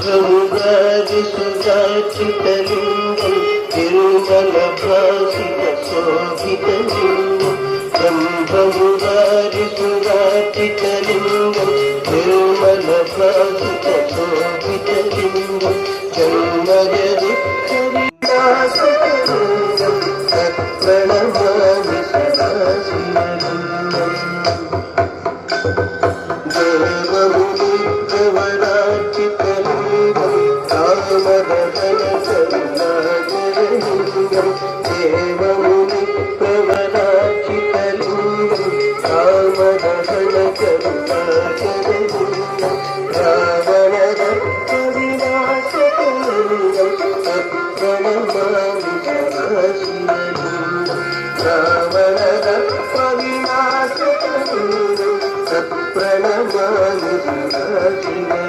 ब्रह्ममुरारिसुराचितलिङ्गं निर्मलभासितशोभितलिङ्गं ब्रह्ममुरारिसुराचितलिङ्गं निर्मलभासितशोभितलिङ्गं जन्मजदुःखविनाशकलिङ्गं तत्प्रणमामि सदा शिवलिङ्गम् देवमुनिप्रवराचितलिङ्गं कामदहनकरुणाकरलिङ्गं देवमुनिप्रवराचितलिङ्गं कामदहनकरुणाकरलिङ्गं रावणदत्तविनाशकलिङ्गं तत्प्रणमामि सदा शिवलिङ्गं रावणदत्तविनाशकलिङ्गं तत्प्रणमामि सदा शिवलिङ्गम्